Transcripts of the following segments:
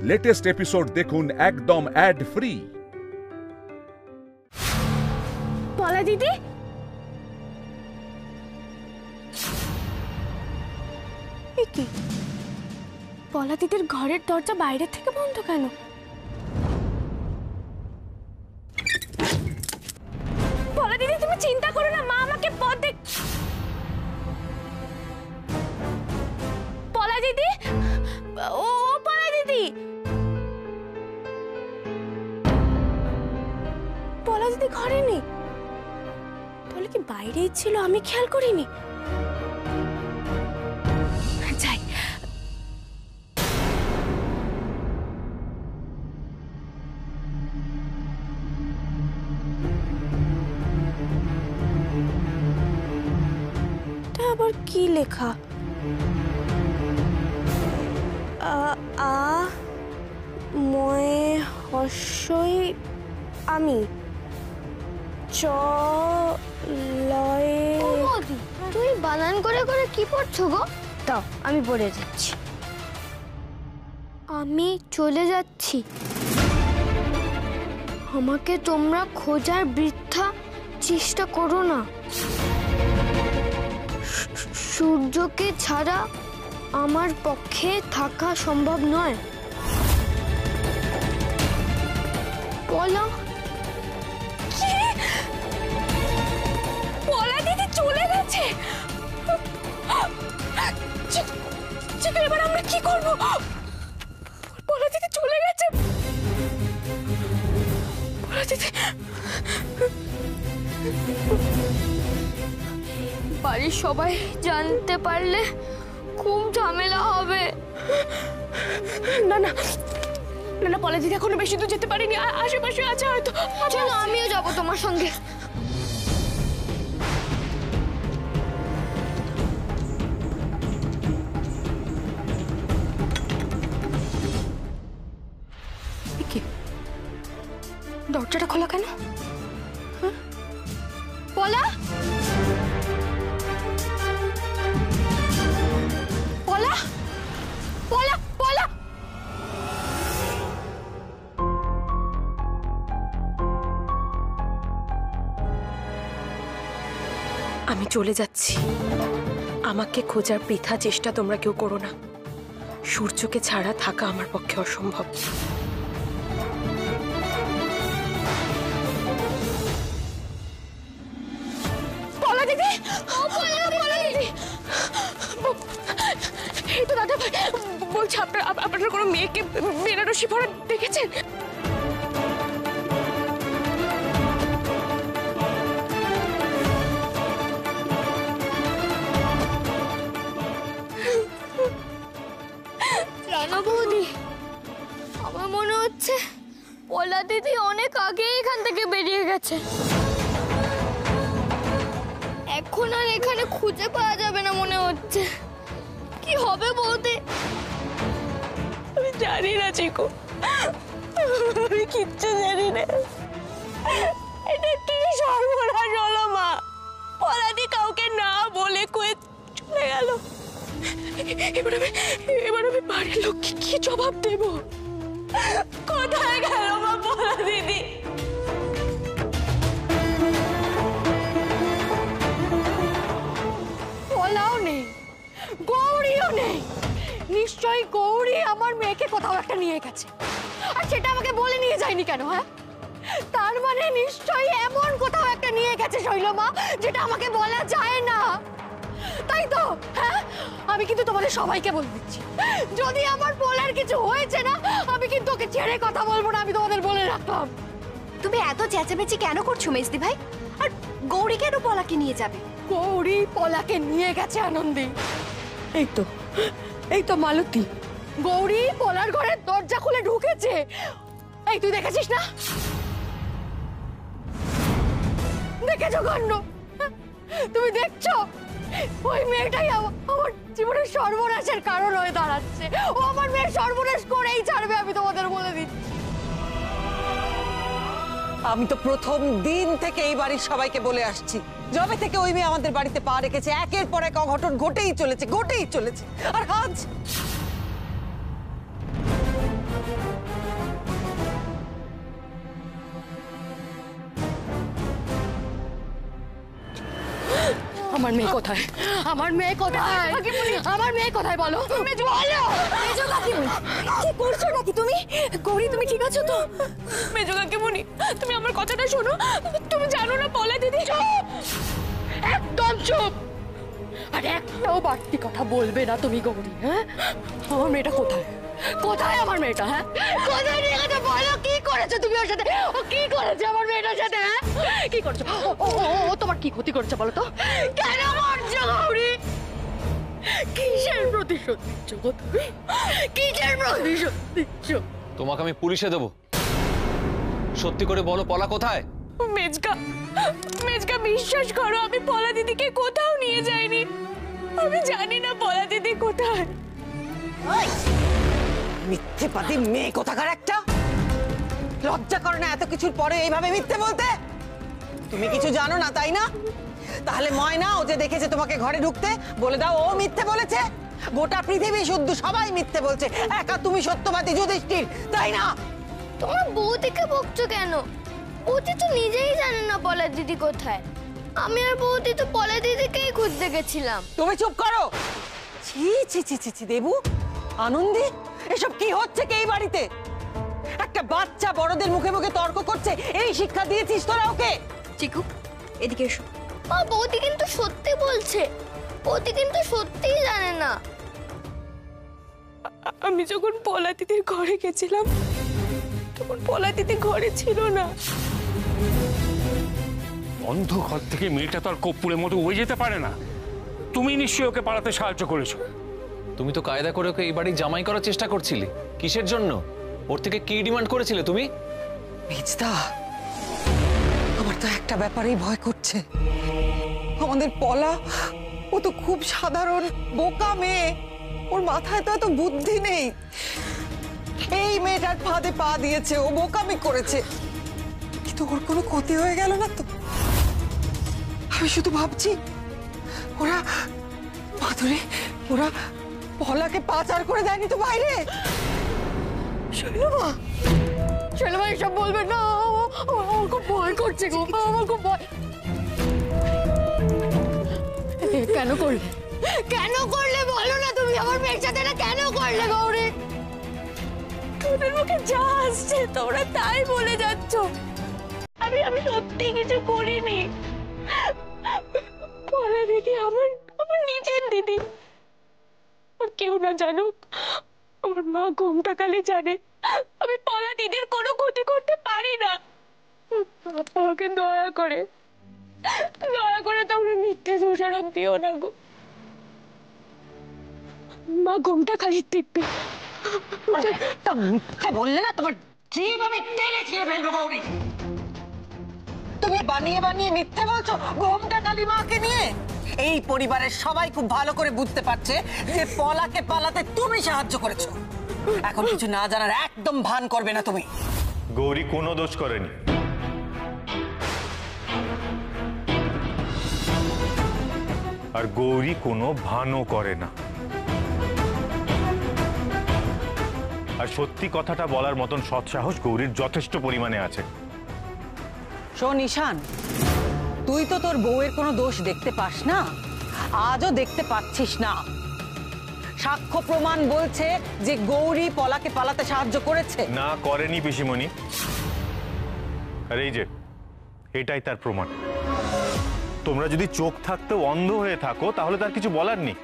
Latest episode দেখুন একদম add free. পলা দিদি, কি পলা দিদির ঘরের দরজা বাইরে থেকে বন্ধ কেন? পলা দিদি তুমি চিন্তা করো না, মা আমাকে পথ দেখ। পলা দিদি, ও পলা দিদি, পলা দিদি ঘরে নেই, তাহলে কি বাইরেই ছিল, আমি খেয়াল করিনি। যাই, আবার কি লেখা? আ ময়ে হর্ষই আমি চ লয়ে। তুই বানান করে করে কি পড়ছো গো? দাও আমি পড়ে যাচ্ছি। আমি চলে যাচ্ছি, আমাকে তোমরা খোঁজার বৃথা চেষ্টা করো না। সূর্যকে ছাড়া আমার পক্ষে থাকা সম্ভব নয়। পলা, পলা দিদি চলে গেছে। এবার আমরা কি করব? পলা দিদি চলে গেছে। পলা দিদি, বাড়ির সবাই জানতে পারলে খুব ঝামেলা হবে। না না না না, পলা দিদি এখনো বেশি দূর যেতে পারিনি, আশেপাশে আছে হয়তো। চলো আমিও যাবো তোমার সঙ্গে। দরজাটা খোলা কেন? পলা, পলা, পলা, পলা। আমি চলে যাচ্ছি, আমাকে খোঁজার বৃথা চেষ্টা তোমরা কেউ করো না। সূর্যকে ছাড়া থাকা আমার পক্ষে অসম্ভব। পলা দিদি, পলা দিদি, এই তো দাদা ভাই বলছে আপনারা কোনো মেয়েকে বেনারসি পরা দেখেছেন? রানা বৌদি, আমার মনে হচ্ছে পলা দিদি অনেক আগে এখান থেকে বেরিয়ে গেছে। এখন আর এখানে খুঁজে পাওয়া যাবে না মনে হচ্ছে। কি হবে বৌদি? আমি জানি না চিকু, আমি কিচ্ছু জানি না। এটা কি সর্বনাশ হলো মা? পলাদি কাউকে না বলে কয়ে চলে গেল। এবার আমি বাড়ির লোককে কি জবাব দেব? কোথায় গেল মা পলা দিদি? পলাও নেই, গৌরীও নেই। নিশ্চয়ই গৌরী আমার মেয়েকে কোথাও একটা নিয়ে গেছে, আর সেটা আমাকে বলে নিয়ে যায়নি কেন? হ্যাঁ, তার মানে নিশ্চয়ই এমন কোথাও একটা নিয়ে গেছে শৈলমা, যেটা আমাকে বলা যায় না, তাই তো? হ্যাঁ, আমি কিন্তু তোমাদের সবাইকে বলে দিচ্ছি, যদি আমার বলার কিছু হয়েছে না, আমি কিন্তু ওকে ছেড়ে কথা বলবো না, আমি তোমাদের বলে রাখলাম। তুমি এত চেঁচামেচি কেন করছো মেজদি ভাই? আর গৌরী কেন পলাকে নিয়ে যাবে? গৌরী পলাকে নিয়ে গেছে আনন্দী। এই তো মালতী, গৌরী পলার ঘরের দরজা খুলে ঢুকেছে। এই তুই দেখেছিস না? দেখেছো কাণ্ড? তুমি দেখছো? ওই মেয়েটাই আমার জীবনের সর্বনাশের কারণ হয়ে দাঁড়াচ্ছে। ও আমার মেয়ের সর্বনাশ করেই ছাড়বে, আমি তোমাদের বলে দিচ্ছি। আমি তো প্রথম দিন থেকে এই বাড়ির সবাইকে বলে আসছি, যবে থেকে ওই মেয়ে আমাদের বাড়িতে পা রেখেছে একের পর এক অঘটন ঘটেই চলেছে। আর আজ আমার মেয়ে কোথায়? আমার মেয়ে কোথায়? আমার মেয়ে কোথায় বলো? বলো। মেজো কাকিমুনি, কি করছো নাকি তুমি? গৌরী, তুমি ঠিক আছো তো? মেজো কাকিমুনি, তুমি আমার কথাটা শোনো। তুমি জানো না পলা দিদি? একদম চুপ। আর একটাও বাড়তি কথা বলবে না তুমি গৌরী। হ্যাঁ, আমার মেয়েটা কোথায়? কোথায় আমার মেয়েটা? হ্যাঁ, কোথায় নিয়ে গেছে বলো? কি করেছো তুমি ওর সাথে? ও কি করেছে আমার মেয়েটার সাথে? হ্যাঁ, কি করেছো? ও তোমার কি ক্ষতি করেছে বলো তো? কেন মারছো গৌরী? কিসের প্রতিশোধ নিচ্ছ গো তুমি? কিসের প্রতিশোধ নিচ্ছ? তোমাকে আমি পুলিশে দেবো। সত্যি করে বলো পলা কোথায়? মেজকা, মেজকা বিশ্বাস করো, আমি পলা দিদিকে কোথাও নিয়ে যাইনি। আমি জানি না পলা দিদি কোথায়। মিথ্যেবাদী মেয়ে কোথাকার একটা! লজ্জা করে না এত কিছুর পরে এইভাবে মিথ্যে বলতে? তুমি কিছু জানো না তাই না? তাহলে ময়না ও যে দেখেছে তোমাকে ঘরে ঢুকতে, বলে দাও ও মিথ্যে বলেছে। গোটা পৃথিবী শুদ্ধ সবাই মিথ্যে বলছে, একা তুমি সত্যবাদী যুধিষ্ঠির, তাই না? তোমরা বৌদিকে বকছো কেন? বৌদি তো নিজেই জানে না পলা দিদি কোথায়। আমি আর বৌদি তো পলা দিদিকেই খুঁজতে গেছিলাম। তুমি চুপ করো। ছি ছি ছি ছি ছি দেবু, আনন্দী, এসব কি হচ্ছে কি এই বাড়িতে? একটা বাচ্চা বড়দের মুখে মুখে তর্ক করছে, এই শিক্ষা দিয়েছিস তোরা ওকে? চিকু, এদিকে এসো। মা, বৌদি কিন্তু সত্যি বলছে। বৌদি কিন্তু সত্যিই জানে না। আমি যখন পলা দিদির ঘরে গেছিলাম তখন পলা দিদি ঘরে ছিল না। বন্ধ ঘর থেকে মেয়েটা তো আর কর্পূরের মতো হয়ে যেতে পারে না। তুমি নিশ্চয়ই ওকে পালাতে সাহায্য করেছো। তুমি তো কায়দা করে ওকে এই বাড়ি জামাই করার চেষ্টা করছিলে। কিসের জন্য? ওর থেকে কি ডিমান্ড করেছিলে তুমি? মেজদা, আমার তো একটা ব্যাপারেই ভয় করছে। আমাদের পলা, ও তো খুব সাধারণ বোকা মেয়ে, ওর মাথায় তো এত বুদ্ধি নেই। এই মেয়েটার ফাঁদে পা দিয়েছে, ও বোকামি করেছে, কিন্তু ওর কোনো ক্ষতি হয়ে গেল না তো? আমি শুধু ভাবছি, ওরা মাধুরী, ওরা পলাকে পাচার করে দেয়নি তো বাইরে? শৈলমা, শৈলমা এসব বলবে না। আমার খুব ভয় করছে গো, আমার খুব ভয়। কেন করলে? কেন করলে বলো না তুমি? আমার মেয়ের সাথে না কেন করলে গৌরী? তোদের মুখে যা আসছে তোমরা তাই বলে যাচ্ছ। আমি সত্যি কিছু করিনি। পলা দিদি আমার নিজের দিদি। আর কেউ না জানুক, আমার মা ঘুমটা কালে জানে আমি পলা দিদির কোনো ক্ষতি করতে পারি না। আমাকে দয়া করে তোমরা মিথ্যে দোষারোপ দিও না গো। মা ঘুমটা খালি দেখবে। মিথ্যে বললে না তোমার যেভাবে টেনে ছিঁড়ে ফেলবো গৌরী। তুমি বানিয়ে বানিয়ে মিথ্যে বলছো ঘোমটা কালী মাকে নিয়ে। এই পরিবারের সবাই খুব ভালো করে বুঝতে পারছে যে পলাকে পালাতে তুমি সাহায্য করেছো। এখন কিছু না জানার একদম ভান করবে না তুমি। গৌরী কোনো দোষ করেনি। আর গৌরী কোনো ভানও করে না। আর সত্যি কথাটা বলার মতন সৎসাহস গৌরীর যথেষ্ট পরিমাণে আছে। শোন ঈশান, তুই তো তোর বউয়ের কোনো দোষ দেখতে পাস না, আজও দেখতে পাচ্ছিস না। সাক্ষ্য প্রমাণ বলছে যে গৌরী পলাকে পালাতে সাহায্য করেছে। না করেনি পিসিমণি। আর এই যে এটাই তার প্রমাণ। তোমরা যদি চোখ থাকতেও অন্ধ হয়ে থাকো তাহলে তার কিছু বলার নেই।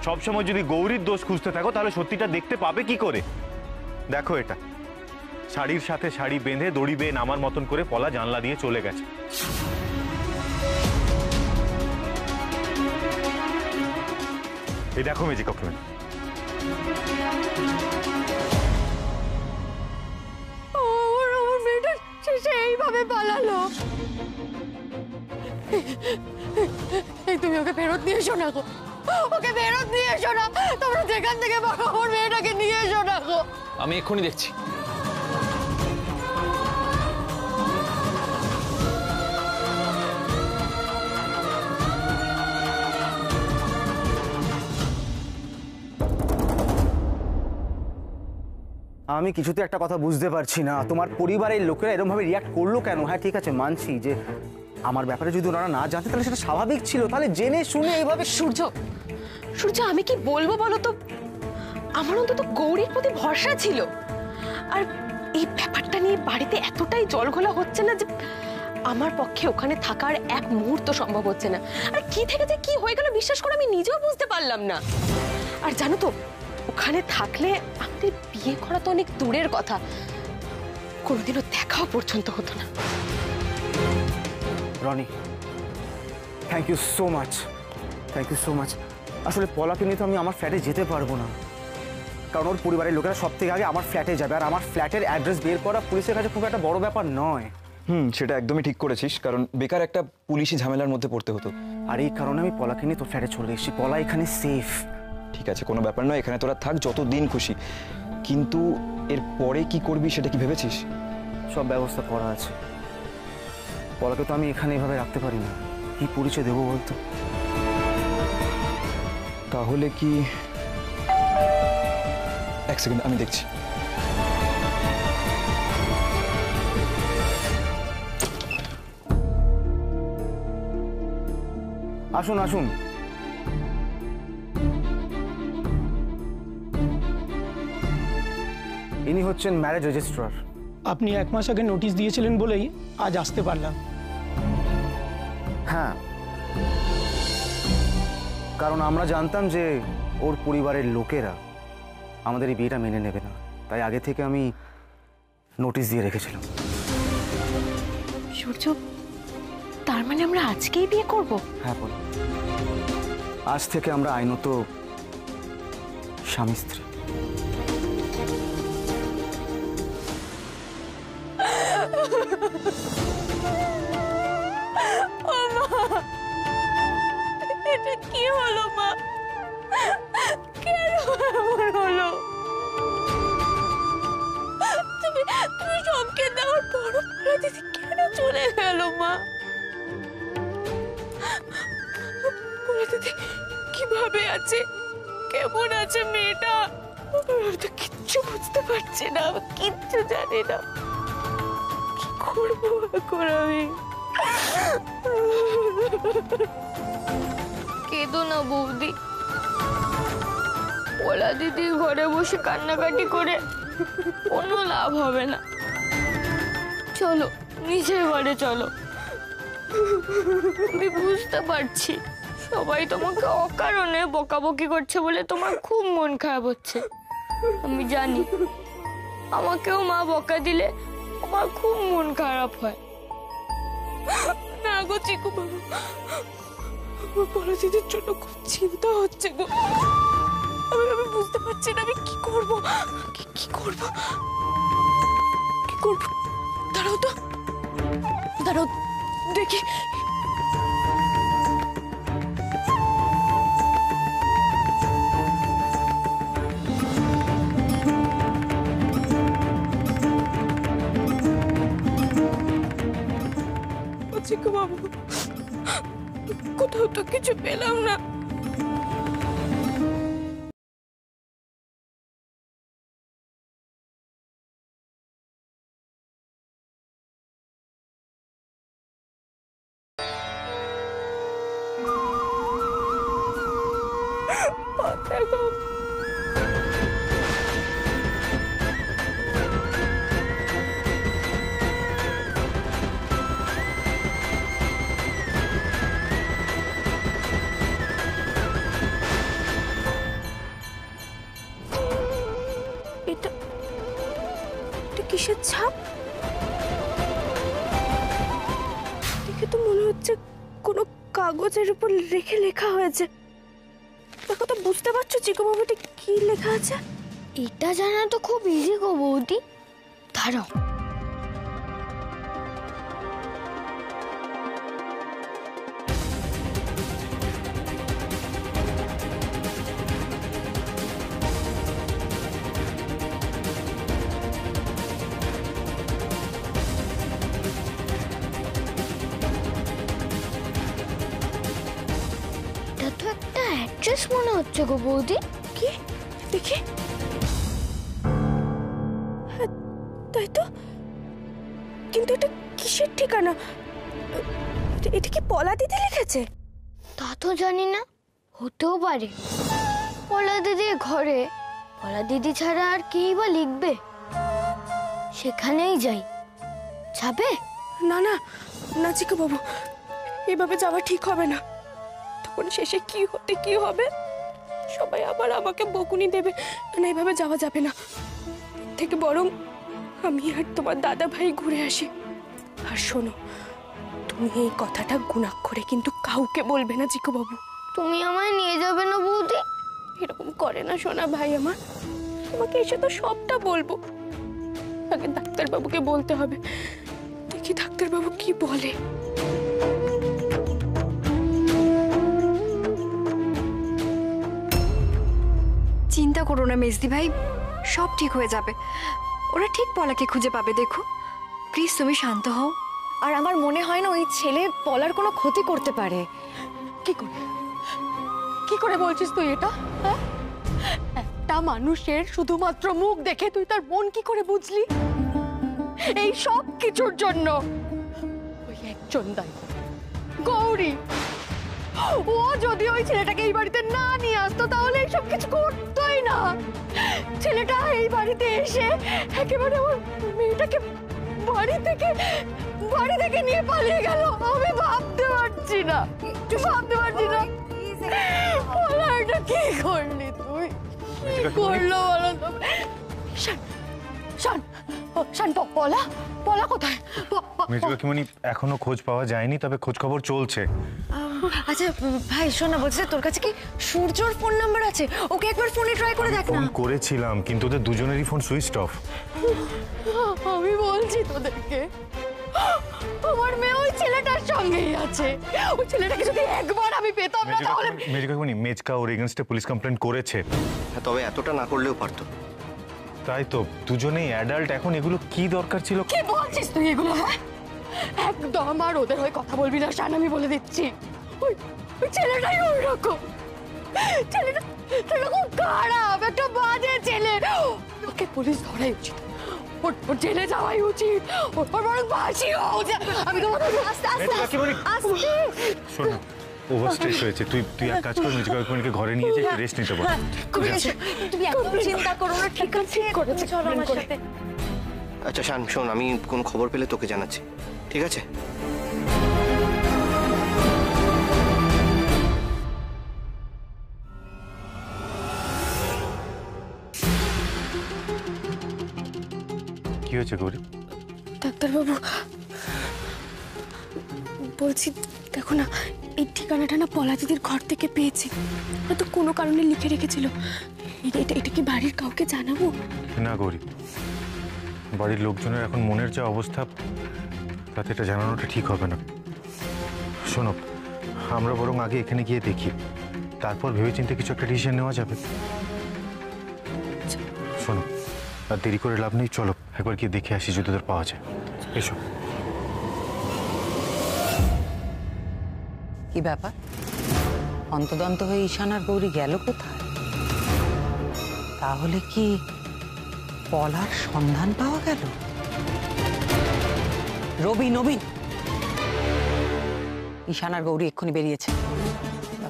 সবসময় যদি গৌরীর দোষ খুঁজতে থাকো তাহলে সত্যিটা দেখতে পাবে কি করে? দেখো, এটা শাড়ির সাথে শাড়ি বেঁধে দড়ি বেয়ে নামার মতন করে পলা জানলা দিয়ে চলে গেছে। এই দেখো ম্যাজিক অফ ম্যান। আমার মেয়েটা সেইভাবে পালালো। এই তুমি ওকে ফেরত নিয়ে এসো না গো, ওকে ফেরত নিয়ে এসো না। তোমরা যেখান থেকে পারো আমার মেয়েটাকে নিয়ে এসো না গো। আমি এক্ষুনি দেখছি। আমি কিছুতে একটা কথা বুঝতে পারছি না, তোমার পরিবারের লোকেরা এরকম ভাবে রিয়াক্ট করলো কেন? হ্যাঁ ঠিক আছে, মানছি যে আমার ব্যাপারে যদি ওনারা না জানতে তাহলে সেটা স্বাভাবিক ছিল, তাহলে জেনে শুনে এইভাবে। সূর্য, সূর্য আমি কি বলবো বলো তো, আমার অন্তত গৌরীর প্রতি ভরসা ছিল। আর এই ব্যাপারটা নিয়ে বাড়িতে এতটাই জলঘোলা হচ্ছে না যে আমার পক্ষে ওখানে থাকার এক মুহূর্ত সম্ভব হচ্ছে না। আর কি থেকে যে কি হয়ে গেল বিশ্বাস করে আমি নিজেও বুঝতে পারলাম না। আর জানো তো, ওখানে থাকলে আমাদের বিয়ে করা তো অনেক দূরের কথা, কোনোদিনও দেখাও পর্যন্ত হতো না। Roni, thank you so much, thank you so much. আসলে পলাকে নিয়ে তো আমি আমার ফ্ল্যাটে যেতে পারবো না, কারণ ওর পরিবারের লোকেরা সব থেকে আগে আমার ফ্ল্যাটে যাবে, আর আমার ফ্ল্যাটের অ্যাড্রেস বের করা পুলিশের কাছে খুব একটা বড় ব্যাপার নয়। সেটা একদমই ঠিক করেছিস, কারণ বেকার একটা পুলিশি ঝামেলার মধ্যে পড়তে হতো। আর এই কারণে আমি পলাকে নিয়ে তোর ফ্ল্যাটে চলে এসেছি। পলা এখানে সেফ। ঠিক আছে, কোনো ব্যাপার নয়, এখানে তোরা থাক যতদিন খুশি, কিন্তু এর পরে কি করবি সেটা কি ভেবেছিস? সব ব্যবস্থা করা আছে। পলাকে তো আমি এখানে এভাবে রাখতে পারি না, কি পরিচয় দেবো বলতো? তাহলে কি, এক সেকেন্ড আমি দেখছি। আসুন আসুন। ইনি হচ্ছেন ম্যারেজ রেজিস্ট্রার। আপনি 1 মাস আগে নোটিশ দিয়েছিলেন বলেই আজ আসতে পারলাম। হ্যাঁ, কারণ আমরা জানতাম যে ওর পরিবারের লোকেরা আমাদের এই বিয়েটা মেনে নেবে না, তাই আগে থেকে আমি নোটিশ দিয়ে রেখেছিলাম। সূর্য, তার মানে আমরা আজকেই বিয়ে করব? হ্যাঁ বল, আজ থেকে আমরা আইনত স্বামী স্ত্রী। এটা কি হলো মা? কেন এমন হলো? তুমি সংকেত দেওয়ার পর দিদি কেন চলে গেল মা? দিদি কিভাবে আছে, কেমন আছে মেয়েটা? আমি তো কিচ্ছু বুঝতে পারছি না, কিচ্ছু জানি না। কি করবো এখন আমি? কেঁদো না বৌদি, পলা দিদির ঘরে বসে কান্নাকাটি করে কোনো লাভ হবে না। চলো নিজের ঘরে চলো। আমি বুঝতে পারছি সবাই তোমাকে অকারণে বকাবকি করছে বলে তোমার খুব মন খারাপ হচ্ছে। আমি জানি আমাকেও মা বকা দিলে আমার খুব মন খারাপ হয়। না গো চিকু বাবু, আমার পলা দিদির জন্য খুব চিন্তা হচ্ছে গো। আমি বুঝতে পারছি না আমি কি করব, কি করব, কি করব। দাঁড়াও তো, দাঁড়াও দেখি। চিকু বাবু, কোথাও তো কিছু পেলাম না। এটা কিসের ছাপ? দেখে তো মনে হচ্ছে কোনো কাগজের উপর রেখে লেখা হয়েছে। দেখো তো, বুঝতে পারছো চিকু বাবু এটা কি লেখা আছে? এটা জানা তো খুব ইজি গো বৌদি। দাঁড়াও, এটা তো একটা অ্যাড্রেস মনে হচ্ছে গো বৌদি। কি দেখি? হ্যাঁ তাই তো, কিন্তু এটা কিসের ঠিকানা? এটা কি পলা দিদি লিখেছে? তা তো জানি না, হতেও পারে। পলা দিদির ঘরে পলা দিদি ছাড়া আর কেই বা লিখবে? সেখানেই যাই, যাবে? না না না চিকু বাবু, এভাবে যাওয়া ঠিক হবে না। তখন শেষে কি হতে কি হবে, সবাই আবার আমাকে বকুনি দেবে। না, এভাবে যাওয়া যাবে না। থেকে বরং আমি আর তোমার দাদা ভাই ঘুরে আসি। আর শোনো, তুমি এই কথাটা গুণাক্ষরে কিন্তু কাউকে বলবে না চিকু বাবু। তুমি আমায় নিয়ে যাবে না বৌদি? এরকম করে না সোনা ভাই আমার, তোমাকে এসে তো সবটা বলবো। আগে ডাক্তারবাবুকে বলতে হবে, দেখি ডাক্তারবাবু কি বলে। চিন্তা করো না মেজদি ভাই, সব ঠিক হয়ে যাবে। ওরা ঠিক পলাকে খুঁজে পাবে, দেখো। প্লিজ তুমি শান্ত হও। আর আমার মনে হয় না ওই ছেলে পলার কোনো ক্ষতি করতে পারে। কি করে বলছিস তুই এটা? হ্যাঁ, একটা মানুষের শুধুমাত্র মুখ দেখে তুই তার মন কি করে বুঝলি? এই সব কিছুর জন্য ওই একজন দায়ী, গৌরী। ও যদি ওই ছেলেটাকে এই বাড়িতে না নিয়ে আসতো তাহলে এইসব কিছু করতোই না। ছেলেটা এই বাড়িতে এসে একেবারে আমার মেয়েটাকে বাড়ি থেকে নিয়ে পালিয়ে গেল। আমি ভাবতে পারছি না, ভাবতে পারছি না। পলা, এটা কি করলি তুই? কি করলো বলো তো? শান, পলা কোথায়? মেজো কাকিমণি, এখনো খোঁজ পাওয়া যায়নি, তবে খোঁজ খবর চলছে। আচ্ছা ভাই শোন না, বলছি তোর কাছে কি সূর্যর ফোন নাম্বার আছে? ওকে একবার ফোনে ট্রাই করে দেখ না। ফোন করেছিলাম, কিন্তু ওদের দুজনেরই ফোন সুইচড অফ। আমি বলছি তোদেরকে, আমার মেয়ে ওই ছেলেটার সঙ্গেই আছে। ওই ছেলেটাকে যদি একবার আমি পেতাম না তাহলে। মেজো কাকিমণি, মেজকা ওর এগেইনস্টে পুলিশ কমপ্লেন করেছে। তবে এতটা না করলেও পারতো। তাই তো, দুজনেই অ্যাডাল্ট, এখন এগুলো কি দরকার ছিল? কি বলছিস তুই এগুলো? হ্যাঁ, একদম আর ওদের হয়ে কথা বলবি না শান, আমি বলে দিচ্ছি। ওই ছেলেটাই ওইরকম। ছেলেটা খুব খারাপ, একটা বাজে ছেলে। ওকে পুলিশ ধরাই উচিত, ওর জেলে যাওয়াই উচিত, ওর বরং ফাঁসি হওয়া উচিত। আমি তোমাকে আস্তে শোন, ওভার স্ট্রেস হয়েছে। তুই এক কাজ কর, মেজো কাকিমণিকে ঘরে নিয়ে যে একটু রেস্ট নিতে বল। তুমি একদম চিন্তা করো না, ঠিক আছে? চলো আমার সাথে। আচ্ছা শান, শোন, আমি কোন খবর পেলে তোকে জানাচ্ছি, ঠিক আছে? কি হয়েছে গৌরী? ডাক্তারবাবু বলছি, দেখো না, এই ঠিকানাটা না পলা দিদির ঘর থেকে পেয়েছি। হয়তো কোনো কারণে লিখে রেখেছিল। এটা কি বাড়ির কাউকে জানাবো? না গৌরী, বাড়ির লোকজনের এখন মনের যা অবস্থা, তাতে এটা জানানোটা ঠিক হবে না। শোনো, আমরা বরং আগে এখানে গিয়ে দেখি, তারপর ভেবেচিন্তে কিছু একটা ডিসিশন নেওয়া যাবে। শোনো, আর দেরি করে লাভ নেই, চলো একবার গিয়ে দেখে আসি যদি তোদের পাওয়া যায়। এসো। কি ব্যাপার, অন্তদন্ত হয়ে ঈশান আর গৌরী গেল কোথায়? তাহলে কি পলার সন্ধান পাওয়া গেল? রবি, নবীন, ঈশান আর গৌরী এক্ষুনি বেরিয়েছে।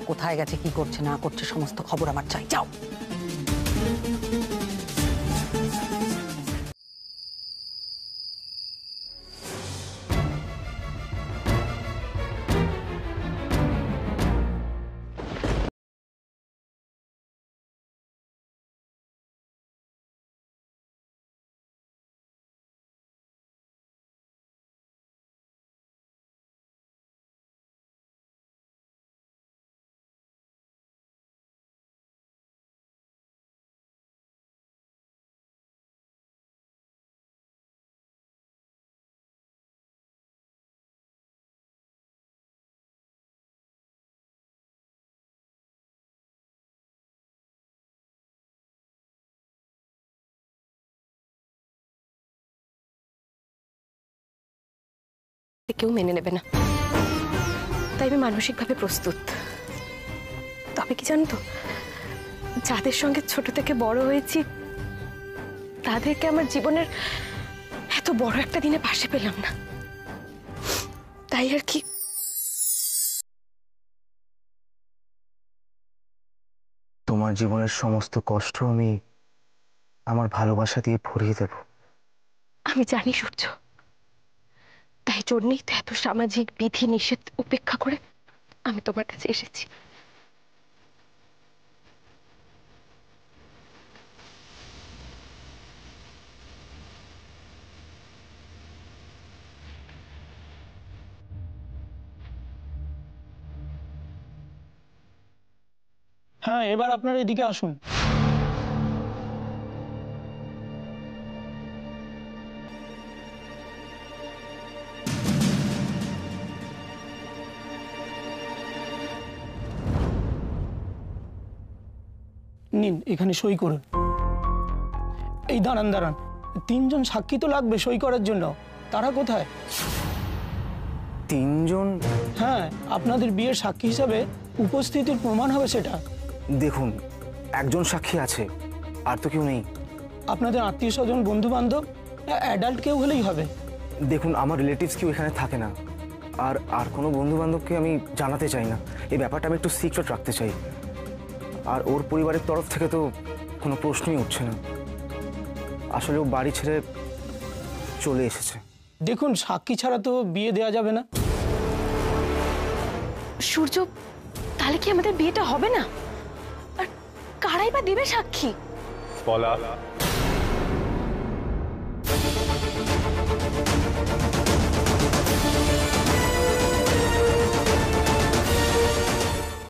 কোথায় গেছে, কি করছে না করছে, সমস্ত খবর আমার চাই। যাও। কেউ মেনে নেবে না, তাই আমি মানসিকভাবে প্রস্তুত। তবে কি জানো তো, যাদের সঙ্গে ছোট থেকে বড় হয়েছি তাদেরকে আমার জীবনের এত বড় একটা দিনে পাশে পেলাম না। তাই আর কি জীবনের সমস্ত কষ্ট আমি আমার ভালোবাসা দিয়ে ভরিয়ে দেব। আমি জানি সূর্য, তাই জন্যই তো এত সামাজিক বিধি নিষেধ উপেক্ষা করে আমি তোমার কাছে এসেছি। হ্যাঁ, এবার আপনারা এদিকে আসুন। নিন, এখানে সই করুন। এই দাঁড়ান দাঁড়ান, 3 জন সাক্ষী তো লাগবে সই করার জন্য, তারা কোথায়? 3 জন? হ্যাঁ, আপনাদের বিয়ের সাক্ষী হিসাবে উপস্থিতির প্রমাণ হবে সেটা। দেখুন, একজন সাক্ষী আছে, আর তো কেউ নেই। আপনাদের আত্মীয় স্বজন, বন্ধু বান্ধব, অ্যাডাল্ট কেউ হলেই হবে। দেখুন, আমার রিলেটিভস কেউ এখানে থাকে না, আর কোনো বন্ধু বান্ধবকে আমি জানাতে চাই না। এই ব্যাপারটা আমি একটু সিক্রেট রাখতে চাই। আর ওর পরিবারের তরফ থেকে তো কোনো প্রশ্নই উঠছে না। আসলে ও বাড়ি ছেড়ে চলে এসেছে। দেখুন, সাক্ষী ছাড়া তো বিয়ে দেওয়া যাবে না। সূর্য, তাহলে কি আমাদের বিয়েটা হবে না? আর কারাই বা দেবে সাক্ষী? পলা,